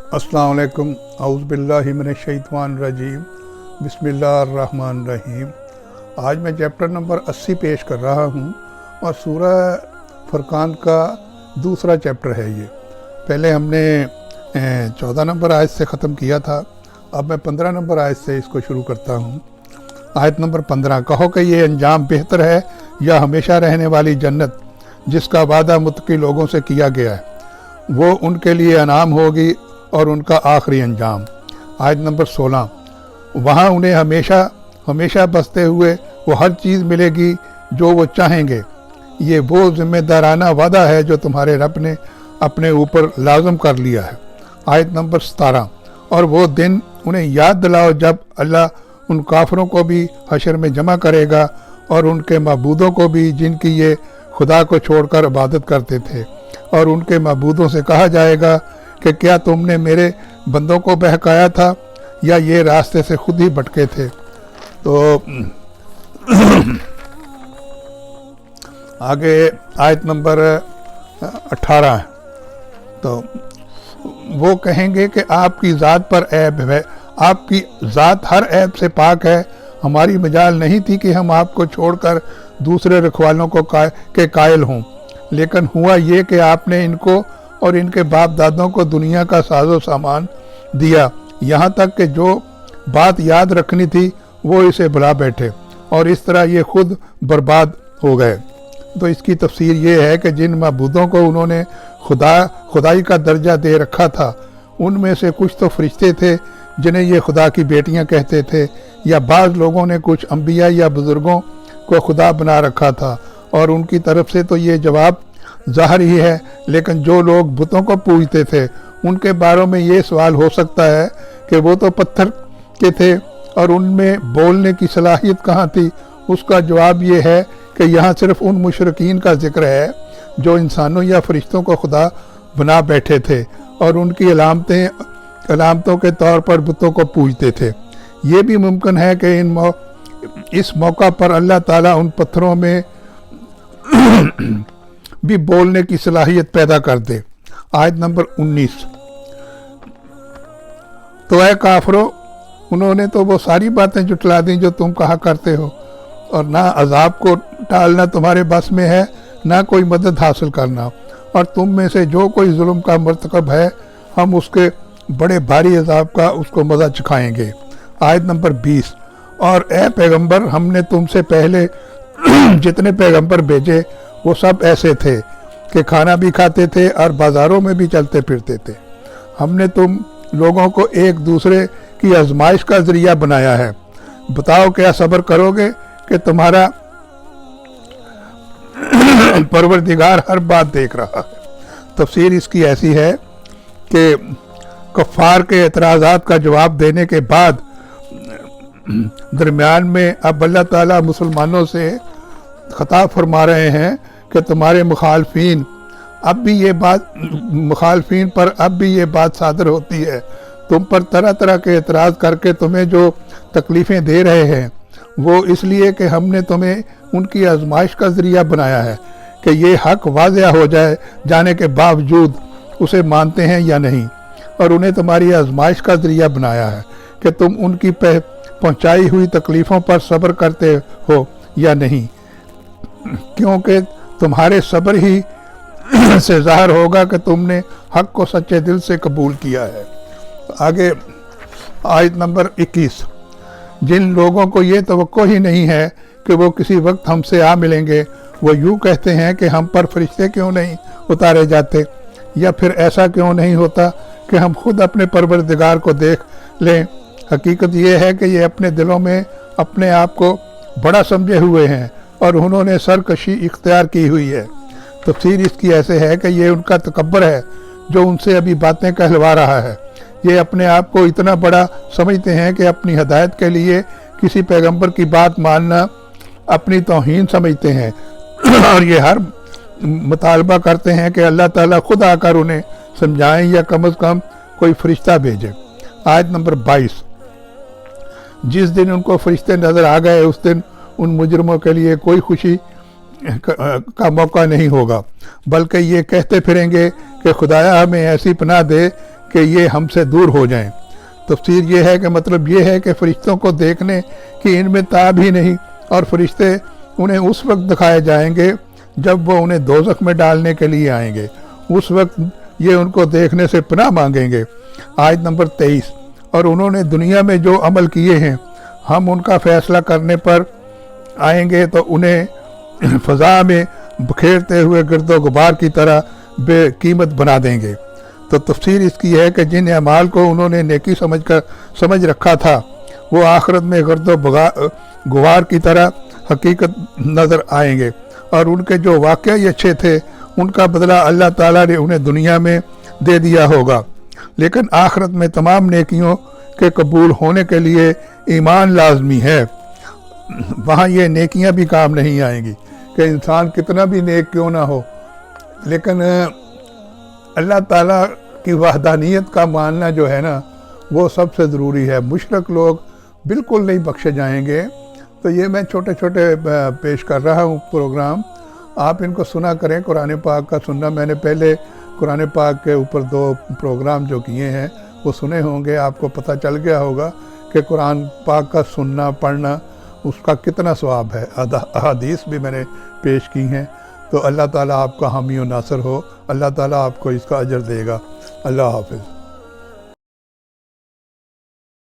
अस्सलाम वालेकुम औज़ु बिल्लाहि मिनश शैतानिर रजीम बिस्मिल्लाहिर्रहमानिर रहीम। आज मैं चैप्टर नंबर 80 पेश कर रहा हूँ और सूरह फुरकान का दूसरा चैप्टर है ये। पहले हमने 14 नंबर आयत से ख़त्म किया था, अब मैं 15 नंबर आयत से इसको शुरू करता हूँ। आयत नंबर 15, कहो कि ये अंजाम बेहतर है या हमेशा रहने वाली जन्नत जिसका वादा मुत्तकी लोगों से किया गया है, वो उनके लिए अनाम होगी और उनका आखिरी अंजाम। आयत नंबर 16, वहाँ उन्हें हमेशा हमेशा बसते हुए वो हर चीज़ मिलेगी जो वो चाहेंगे। ये वो ज़िम्मेदाराना वादा है जो तुम्हारे रब ने अपने ऊपर लाज़म कर लिया है। आयत नंबर 17, और वो दिन उन्हें याद दिलाओ जब अल्लाह उन काफरों को भी हशर में जमा करेगा और उनके मबूदों को भी जिनकी ये खुदा को छोड़कर इबादत करते थे, और उनके मबूदों से कहा जाएगा कि क्या तुमने मेरे बंदों को बहकाया था या ये रास्ते से खुद ही भटके थे। तो आगे आयत नंबर 18 है, तो वो कहेंगे कि आपकी ज़ात पर ऐब है, आपकी ज़ात हर ऐब से पाक है। हमारी मजाल नहीं थी कि हम आपको छोड़कर दूसरे रखवालों को कायल हों, लेकिन हुआ ये कि आपने इनको और इनके बाप दादों को दुनिया का साजो सामान दिया, यहाँ तक कि जो बात याद रखनी थी वो इसे भुला बैठे और इस तरह ये खुद बर्बाद हो गए। तो इसकी तफसीर ये है कि जिन मबूदों को उन्होंने खुदाई का दर्जा दे रखा था, उनमें से कुछ तो फरिश्ते थे जिन्हें ये खुदा की बेटियां कहते थे, या बाज़ लोगों ने कुछ अंबिया या बुज़ुर्गों को खुदा बना रखा था, और उनकी तरफ से तो ये जवाब ज़ाहिर ही है। लेकिन जो लोग बुतों को पूजते थे उनके बारे में ये सवाल हो सकता है कि वो तो पत्थर के थे और उनमें बोलने की सलाहियत कहाँ थी। उसका जवाब ये है कि यहाँ सिर्फ उन मुशरिकीन का जिक्र है जो इंसानों या फरिश्तों को खुदा बना बैठे थे और उनकी अलामतों के तौर पर बुतों को पूजते थे। ये भी मुमकिन है कि इस मौका पर अल्लाह ताला उन पत्थरों में भी बोलने की सलाहियत पैदा कर दे। आयत नंबर 19, तो ऐ काफरो, उन्होंने तो वो सारी बातें जुटला दी जो तुम कहा करते हो, और ना अजाब को टालना तुम्हारे बस में है, ना कोई मदद हासिल करना, और तुम में से जो कोई जुल्म का मर्तकब है हम उसके बड़े भारी अजाब का उसको मज़ा चखाएंगे। आयत नंबर 20, और ए पैगंबर, हमने तुमसे पहले जितने पैगंबर भेजे वो सब ऐसे थे कि खाना भी खाते थे और बाज़ारों में भी चलते फिरते थे। हमने तुम लोगों को एक दूसरे की आजमाइश का ज़रिया बनाया है। बताओ क्या सब्र करोगे कि तुम्हारा परवरदिगार हर बात देख रहा है। तफसीर इसकी ऐसी है कि कफ़ार के एतराज़ात का जवाब देने के बाद दरमियान में अब अल्लाह ताला मुसलमानों से खिताब फरमा रहे हैं कि तुम्हारे मुखालफीन पर अब भी ये बात सादर होती है, तुम पर तरह तरह के एतराज़ करके तुम्हें जो तकलीफ़ें दे रहे हैं वो इसलिए कि हमने तुम्हें उनकी आजमाइश का ज़रिया बनाया है कि ये हक़ वाज़िया हो जाने के बावजूद उसे मानते हैं या नहीं, और उन्हें तुम्हारी आजमाइश का ज़रिया बनाया है कि तुम उनकी पहुँचाई हुई तकलीफ़ों पर सब्र करते हो या नहीं, क्योंकि तुम्हारे सब्र ही से ज़ाहिर होगा कि तुमने हक़ को सच्चे दिल से कबूल किया है। आगे आयत नंबर 21, जिन लोगों को ये तवक्को ही नहीं है कि वो किसी वक्त हमसे आ मिलेंगे, वो यूँ कहते हैं कि हम पर फरिश्ते क्यों नहीं उतारे जाते, या फिर ऐसा क्यों नहीं होता कि हम खुद अपने परवरदिगार को देख लें। हकीकत ये है कि ये अपने दिलों में अपने आप को बड़ा समझे हुए हैं और उन्होंने सरकशी इख्तियार की हुई है। तफसीर इसकी ऐसे है कि ये उनका तकब्बर है जो उनसे अभी बातें कहलवा रहा है। ये अपने आप को इतना बड़ा समझते हैं कि अपनी हदायत के लिए किसी पैगंबर की बात मानना अपनी तौहीन समझते हैं और ये हर मुतालबा करते हैं कि अल्लाह ताला खुद आकर उन्हें समझाएं या कम से कम कोई फरिश्ता भेजे। आयत नंबर 22, जिस दिन उनको फरिश्ते नज़र आ गए उस दिन उन मुजरमों के लिए कोई खुशी का मौका नहीं होगा, बल्कि ये कहते फिरेंगे कि खुदाया हमें ऐसी पनाह दे کہ یہ ہم سے دور ہو جائیں۔ تفسیر یہ ہے کہ مطلب یہ ہے کہ فرشتوں کو دیکھنے کی ان میں تاب ہی نہیں، اور فرشتے انہیں اس وقت دکھائے جائیں گے جب وہ انہیں دوزخ میں ڈالنے کے لیے آئیں گے، اس وقت یہ ان کو دیکھنے سے پناہ مانگیں گے۔ آیت نمبر 23، اور انہوں نے دنیا میں جو عمل کیے ہیں ہم ان کا فیصلہ کرنے پر آئیں گے تو انہیں فضا میں بکھیرتے ہوئے گرد و غبار کی طرح بے قیمت بنا دیں گے۔ تو تفسیر اس کی ہے کہ جن اعمال کو انہوں نے نیکی سمجھ رکھا تھا وہ آخرت میں گرد و غبار کی طرح حقیقت نظر آئیں گے، اور ان کے جو واقعی اچھے تھے ان کا بدلہ اللہ تعالیٰ نے انہیں دنیا میں دے دیا ہوگا، لیکن آخرت میں تمام نیکیوں کے قبول ہونے کے لیے ایمان لازمی ہے۔ وہاں یہ نیکیاں بھی کام نہیں آئیں گی کہ انسان کتنا بھی نیک کیوں نہ ہو، لیکن اللہ تعالیٰ کی وحدانیت کا ماننا جو ہے نا وہ سب سے ضروری ہے۔ مشرک لوگ بالکل نہیں بخشے جائیں گے۔ تو یہ میں چھوٹے چھوٹے پیش کر رہا ہوں پروگرام، آپ ان کو سنا کریں۔ قرآن پاک کا سننا، میں نے پہلے قرآن پاک کے اوپر 2 پروگرام جو کیے ہیں وہ سنے ہوں گے، آپ کو پتہ چل گیا ہوگا کہ قرآن پاک کا سننا پڑھنا اس کا کتنا ثواب ہے۔ احادیث بھی میں نے پیش کی ہیں۔ تو اللہ تعالیٰ آپ کا حامی و ناصر ہو، اللہ تعالیٰ آپ کو اس کا اجر دے گا۔ اللہ حافظ۔